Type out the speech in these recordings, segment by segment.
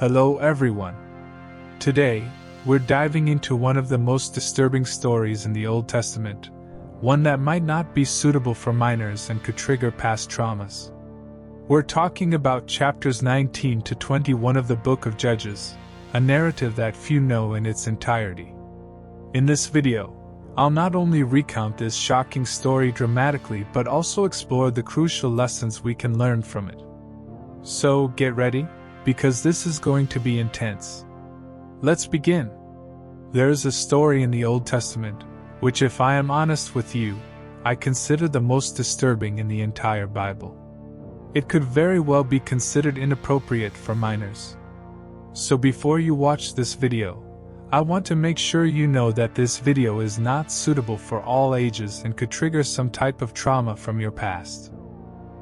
Hello everyone. Today, we're diving into one of the most disturbing stories in the Old Testament, one that might not be suitable for minors and could trigger past traumas. We're talking about chapters 19 to 21 of the book of Judges, a narrative that few know in its entirety. In this video, I'll not only recount this shocking story dramatically but also explore the crucial lessons we can learn from it. So get ready, because this is going to be intense. Let's begin. There is a story in the Old Testament, which, if I am honest with you, I consider the most disturbing in the entire Bible. It could very well be considered inappropriate for minors. So before you watch this video, I want to make sure you know that this video is not suitable for all ages and could trigger some type of trauma from your past.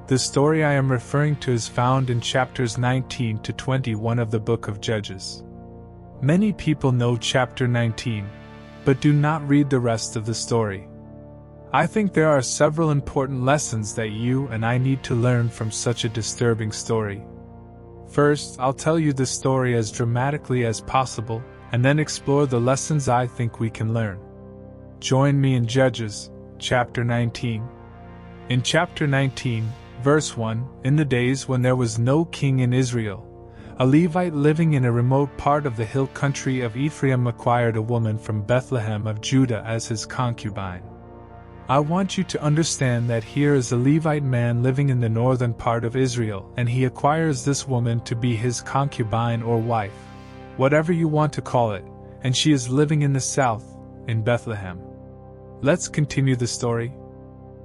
The story I am referring to is found in chapters 19 to 21 of the book of Judges. Many people know chapter 19, but do not read the rest of the story. I think there are several important lessons that you and I need to learn from such a disturbing story. First, I'll tell you the story as dramatically as possible, and then explore the lessons I think we can learn. Join me in Judges, chapter 19. In chapter 19, verse 1, in the days when there was no king in Israel, a Levite living in a remote part of the hill country of Ephraim acquired a woman from Bethlehem of Judah as his concubine. I want you to understand that here is a Levite man living in the northern part of Israel, and he acquires this woman to be his concubine or wife, whatever you want to call it, and she is living in the south, in Bethlehem. Let's continue the story.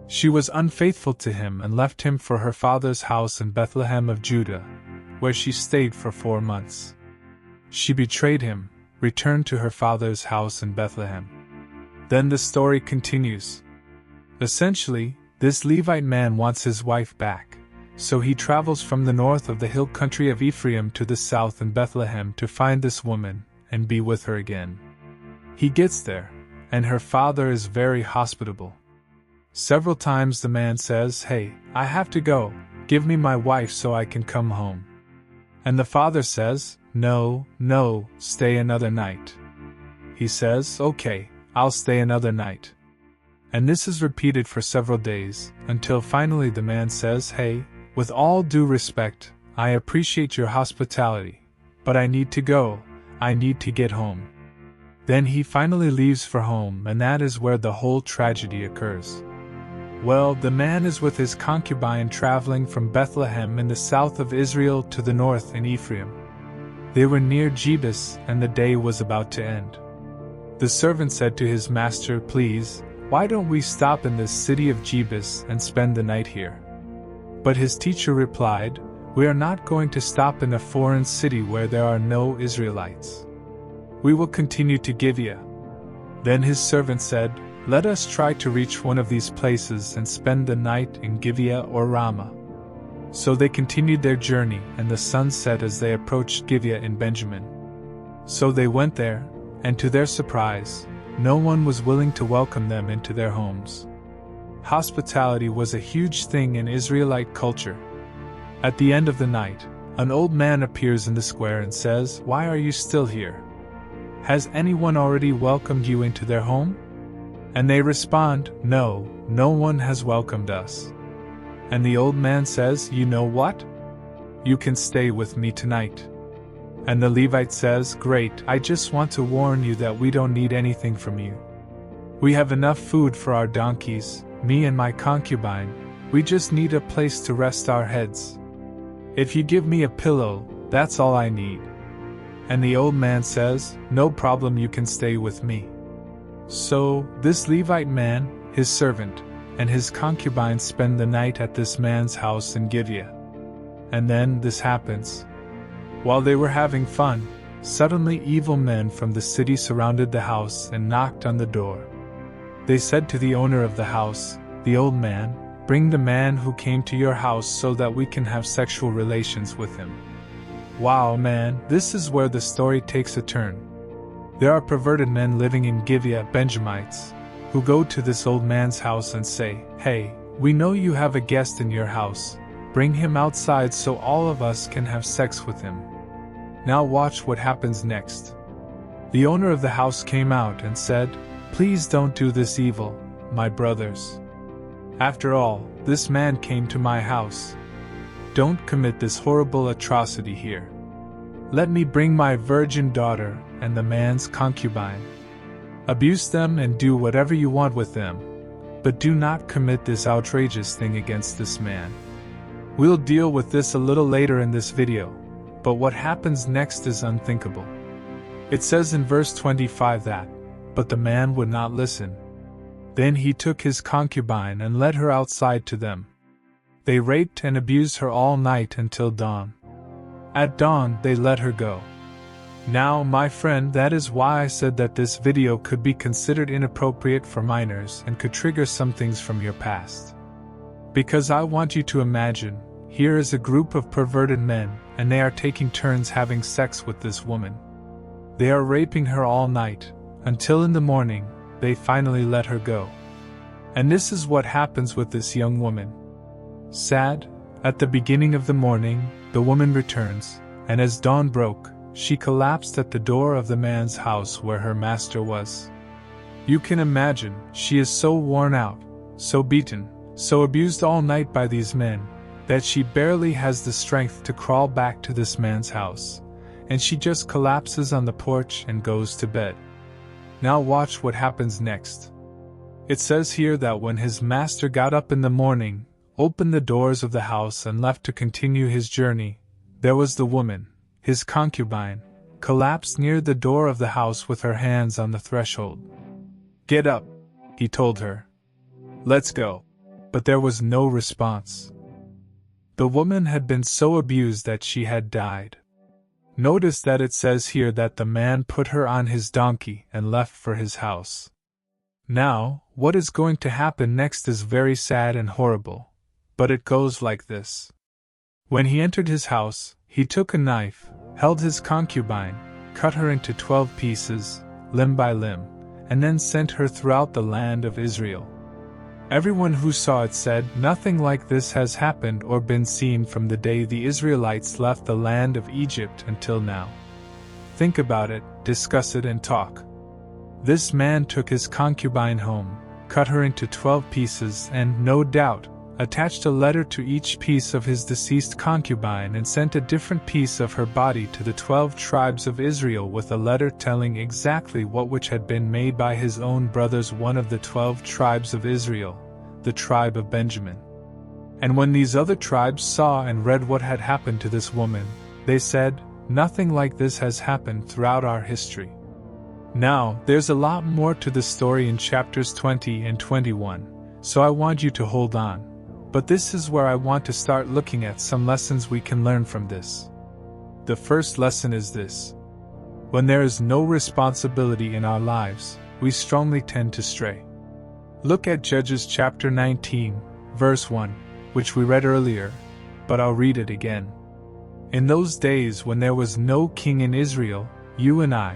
She was unfaithful to him and left him for her father's house in Bethlehem of Judah, where she stayed for 4 months. She betrayed him, returned to her father's house in Bethlehem. Then the story continues. Essentially, this Levite man wants his wife back, so he travels from the north of the hill country of Ephraim to the south in Bethlehem to find this woman and be with her again. He gets there, and her father is very hospitable. Several times the man says, "Hey, I have to go, give me my wife so I can come home." And the father says, No, stay another night." He says, "Okay, I'll stay another night." And this is repeated for several days, until finally the man says, "Hey, with all due respect, I appreciate your hospitality, but I need to go, I need to get home." Then he finally leaves for home, and that is where the whole tragedy occurs. Well, the man is with his concubine traveling from Bethlehem in the south of Israel to the north in Ephraim. They were near Jebus, and the day was about to end. The servant said to his master, "Please, why don't we stop in this city of Jebus and spend the night here?" But his teacher replied, "We are not going to stop in a foreign city where there are no Israelites. We will continue to Gibeah." Then his servant said, "Let us try to reach one of these places and spend the night in Gibeah or Ramah." So they continued their journey, and the sun set as they approached Gibeah in Benjamin. So they went there, and to their surprise, no one was willing to welcome them into their homes. Hospitality was a huge thing in Israelite culture. At the end of the night, an old man appears in the square and says, "Why are you still here? Has anyone already welcomed you into their home?" And they respond, "No, no one has welcomed us." And the old man says, "You know what? You can stay with me tonight." And the Levite says, "Great, I just want to warn you that we don't need anything from you. We have enough food for our donkeys, me and my concubine, we just need a place to rest our heads. If you give me a pillow, that's all I need." And the old man says, "No problem, you can stay with me." So, this Levite man, his servant, and his concubine spend the night at this man's house in Gibeah. And then this happens. While they were having fun, suddenly evil men from the city surrounded the house and knocked on the door. They said to the owner of the house, the old man, "Bring the man who came to your house so that we can have sexual relations with him." Wow, man, this is where the story takes a turn. There are perverted men living in Gibeah, Benjamites, who go to this old man's house and say, "Hey, we know you have a guest in your house, bring him outside so all of us can have sex with him." Now watch what happens next. The owner of the house came out and said, "Please don't do this evil, my brothers. After all, this man came to my house. Don't commit this horrible atrocity here. Let me bring my virgin daughter and the man's concubine. Abuse them and do whatever you want with them, but do not commit this outrageous thing against this man." We'll deal with this a little later in this video, but what happens next is unthinkable. It says in verse 25 that, "But the man would not listen. Then he took his concubine and led her outside to them. They raped and abused her all night until dawn. At dawn, they let her go." Now, my friend, that is why I said that this video could be considered inappropriate for minors and could trigger some things from your past. Because I want you to imagine, here is a group of perverted men, and they are taking turns having sex with this woman. They are raping her all night, until in the morning, they finally let her go. And this is what happens with this young woman. Sad, at the beginning of the morning, the woman returns, and as dawn broke, she collapsed at the door of the man's house where her master was. You can imagine, she is so worn out, so beaten, so abused all night by these men, that she barely has the strength to crawl back to this man's house, and she just collapses on the porch and goes to bed. Now watch what happens next. It says here that when his master got up in the morning, opened the doors of the house and left to continue his journey, there was the woman, his concubine, collapsed near the door of the house with her hands on the threshold. "Get up," he told her. "Let's go." But there was no response. The woman had been so abused that she had died. Notice that it says here that the man put her on his donkey and left for his house. Now, what is going to happen next is very sad and horrible, but it goes like this. When he entered his house, he took a knife, held his concubine, cut her into 12 pieces, limb by limb, and then sent her throughout the land of Israel. Everyone who saw it said, "Nothing like this has happened or been seen from the day the Israelites left the land of Egypt until now." Think about it, discuss it and talk. This man took his concubine home, cut her into 12 pieces and, no doubt, attached a letter to each piece of his deceased concubine and sent a different piece of her body to the 12 tribes of Israel with a letter telling exactly what which had been made by his own brothers, one of the 12 tribes of Israel, the tribe of Benjamin. And when these other tribes saw and read what had happened to this woman, they said, "Nothing like this has happened throughout our history." Now, there's a lot more to the story in chapters 20 and 21, so I want you to hold on. But this is where I want to start looking at some lessons we can learn from this. The first lesson is this. When there is no responsibility in our lives, we strongly tend to stray. Look at Judges chapter 19, verse 1, which we read earlier, but I'll read it again. "In those days when there was no king in Israel, you and I,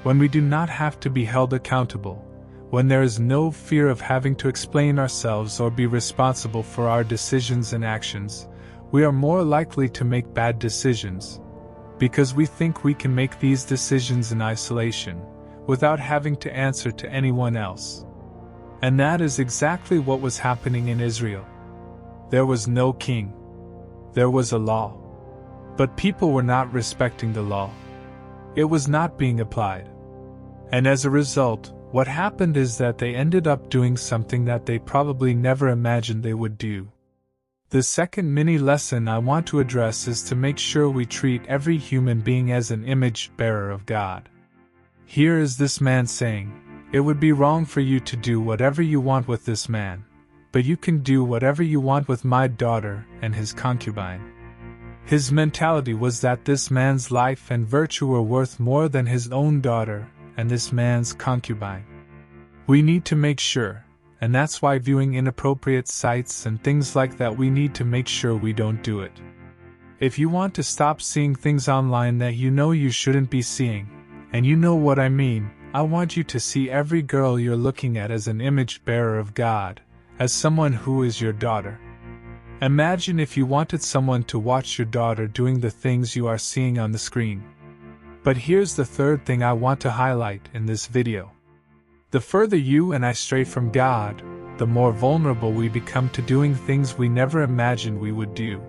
when we do not have to be held accountable, when there is no fear of having to explain ourselves or be responsible for our decisions and actions, we are more likely to make bad decisions, because we think we can make these decisions in isolation, without having to answer to anyone else." And that is exactly what was happening in Israel. There was no king. There was a law. But people were not respecting the law. It was not being applied. And as a result, what happened is that they ended up doing something that they probably never imagined they would do. The second mini lesson I want to address is to make sure we treat every human being as an image bearer of God. Here is this man saying, "It would be wrong for you to do whatever you want with this man, but you can do whatever you want with my daughter and his concubine." His mentality was that this man's life and virtue were worth more than his own daughter and this man's concubine. We need to make sure, and that's why viewing inappropriate sites and things like that, we need to make sure we don't do it. If you want to stop seeing things online that you know you shouldn't be seeing, and you know what I mean, I want you to see every girl you're looking at as an image bearer of God, as someone who is your daughter. Imagine if you wanted someone to watch your daughter doing the things you are seeing on the screen. But here's the third thing I want to highlight in this video. The further you and I stray from God, the more vulnerable we become to doing things we never imagined we would do.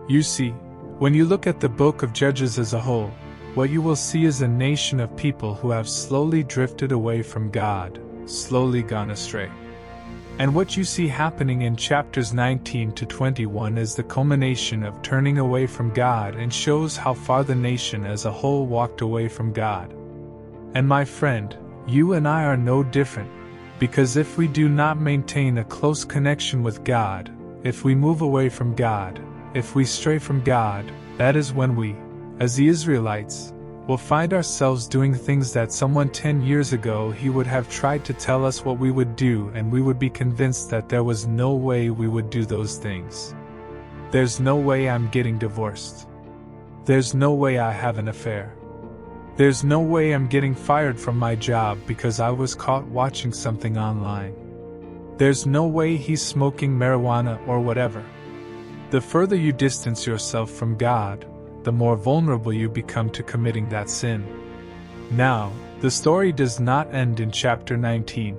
You see, when you look at the book of Judges as a whole, what you will see is a nation of people who have slowly drifted away from God, slowly gone astray. And what you see happening in chapters 19 to 21 is the culmination of turning away from God and shows how far the nation as a whole walked away from God. And my friend, you and I are no different, because if we do not maintain a close connection with God, if we move away from God, if we stray from God, that is when we, as the Israelites, will find ourselves doing things that someone 10 years ago he would have tried to tell us what we would do, and we would be convinced that there was no way we would do those things. There's no way I'm getting divorced. There's no way I have an affair. There's no way I'm getting fired from my job because I was caught watching something online. There's no way he's smoking marijuana or whatever. The further you distance yourself from God, the more vulnerable you become to committing that sin. Now, the story does not end in chapter 19.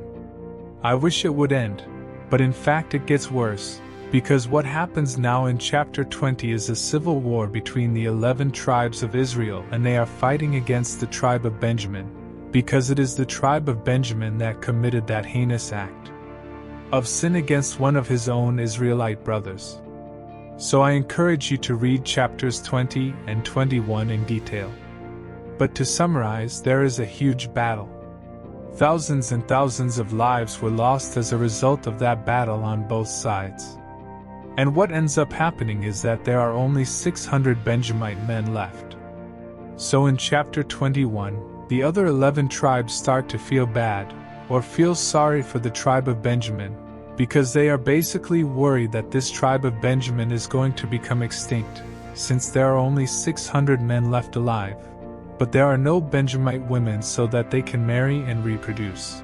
I wish it would end, but in fact it gets worse, because what happens now in chapter 20 is a civil war between the 11 tribes of Israel, and they are fighting against the tribe of Benjamin, because it is the tribe of Benjamin that committed that heinous act of sin against one of his own Israelite brothers. So I encourage you to read chapters 20 and 21 in detail. But to summarize, there is a huge battle. Thousands and thousands of lives were lost as a result of that battle on both sides. And what ends up happening is that there are only 600 Benjamite men left. So in chapter 21, the other 11 tribes start to feel bad, or feel sorry for the tribe of Benjamin, because they are basically worried that this tribe of Benjamin is going to become extinct, since there are only 600 men left alive, but there are no Benjamite women so that they can marry and reproduce.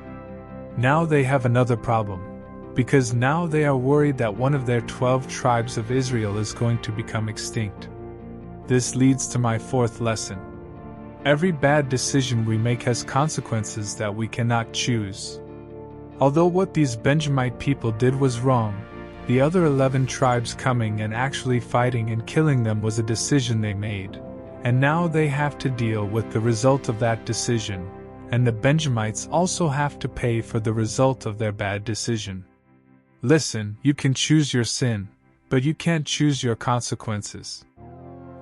Now they have another problem, because now they are worried that one of their 12 tribes of Israel is going to become extinct. This leads to my fourth lesson. Every bad decision we make has consequences that we cannot choose. Although what these Benjamite people did was wrong, the other 11 tribes coming and actually fighting and killing them was a decision they made, and now they have to deal with the result of that decision, and the Benjamites also have to pay for the result of their bad decision. Listen, you can choose your sin, but you can't choose your consequences.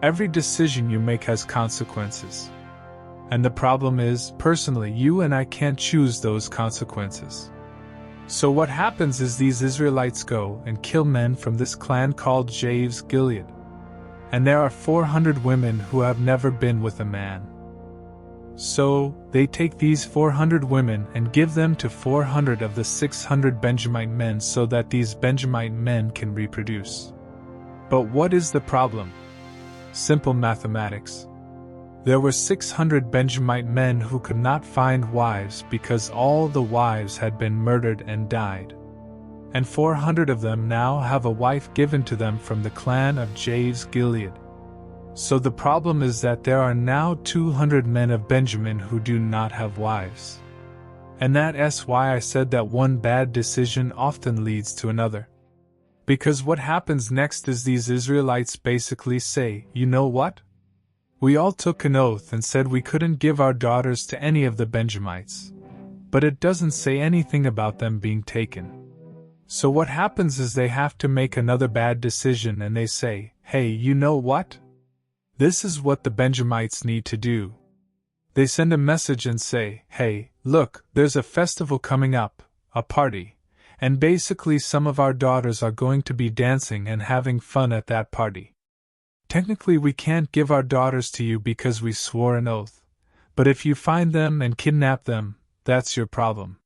Every decision you make has consequences. And the problem is, personally, you and I can't choose those consequences. So what happens is these Israelites go and kill men from this clan called Javes Gilead. And there are 400 women who have never been with a man. So, they take these 400 women and give them to 400 of the 600 Benjamite men so that these Benjamite men can reproduce. But what is the problem? Simple mathematics. There were 600 Benjamite men who could not find wives because all the wives had been murdered and died. And 400 of them now have a wife given to them from the clan of Javes Gilead. So the problem is that there are now 200 men of Benjamin who do not have wives. And that's why I said that one bad decision often leads to another. Because what happens next is these Israelites basically say, you know what? We all took an oath and said we couldn't give our daughters to any of the Benjamites. But it doesn't say anything about them being taken. So what happens is they have to make another bad decision and they say, hey, you know what? This is what the Benjamites need to do. They send a message and say, hey, look, there's a festival coming up, a party, and basically some of our daughters are going to be dancing and having fun at that party. Technically we can't give our daughters to you because we swore an oath, but if you find them and kidnap them, that's your problem.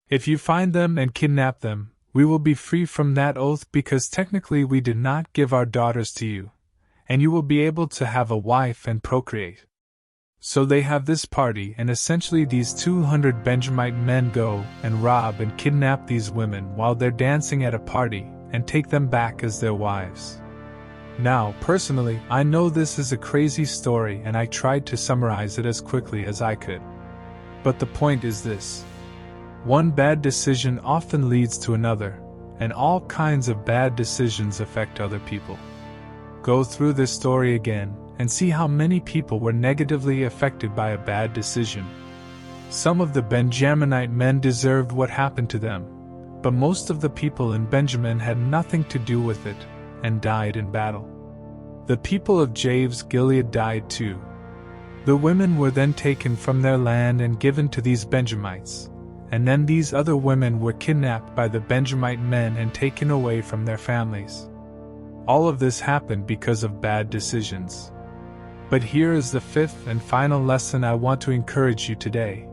If you find them and kidnap them, we will be free from that oath because technically we did not give our daughters to you, and you will be able to have a wife and procreate. So they have this party and essentially these 200 Benjamite men go and rob and kidnap these women while they're dancing at a party and take them back as their wives. Now, personally, I know this is a crazy story and I tried to summarize it as quickly as I could. But the point is this: one bad decision often leads to another, and all kinds of bad decisions affect other people. Go through this story again and see how many people were negatively affected by a bad decision. Some of the Benjaminite men deserved what happened to them, but most of the people in Benjamin had nothing to do with it and died in battle. The people of Jabesh Gilead died too. The women were then taken from their land and given to these Benjamites, and then these other women were kidnapped by the Benjamite men and taken away from their families. All of this happened because of bad decisions. But here is the fifth and final lesson I want to encourage you today.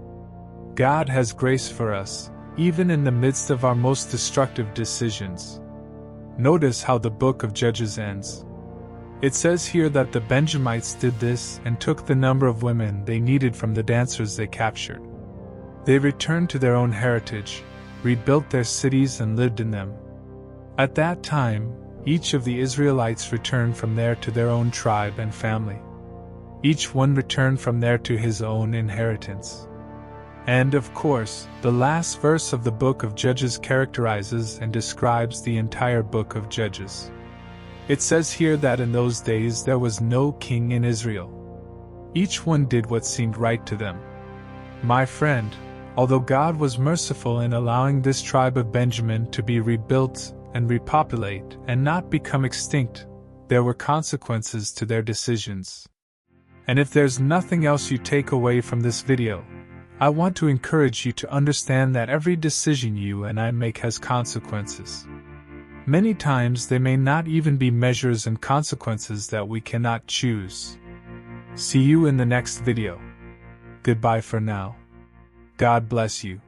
God has grace for us, even in the midst of our most destructive decisions. Notice how the book of Judges ends. It says here that the Benjamites did this and took the number of women they needed from the dancers they captured. They returned to their own heritage, rebuilt their cities and lived in them. At that time, each of the Israelites returned from there to their own tribe and family. Each one returned from there to his own inheritance. And of course, the last verse of the book of Judges characterizes and describes the entire book of Judges. It says here that in those days there was no king in Israel. Each one did what seemed right to them. My friend, although God was merciful in allowing this tribe of Benjamin to be rebuilt and repopulate and not become extinct, there were consequences to their decisions. And if there's nothing else you take away from this video, I want to encourage you to understand that every decision you and I make has consequences. Many times they may not even be measures and consequences that we cannot choose. See you in the next video. Goodbye for now. God bless you.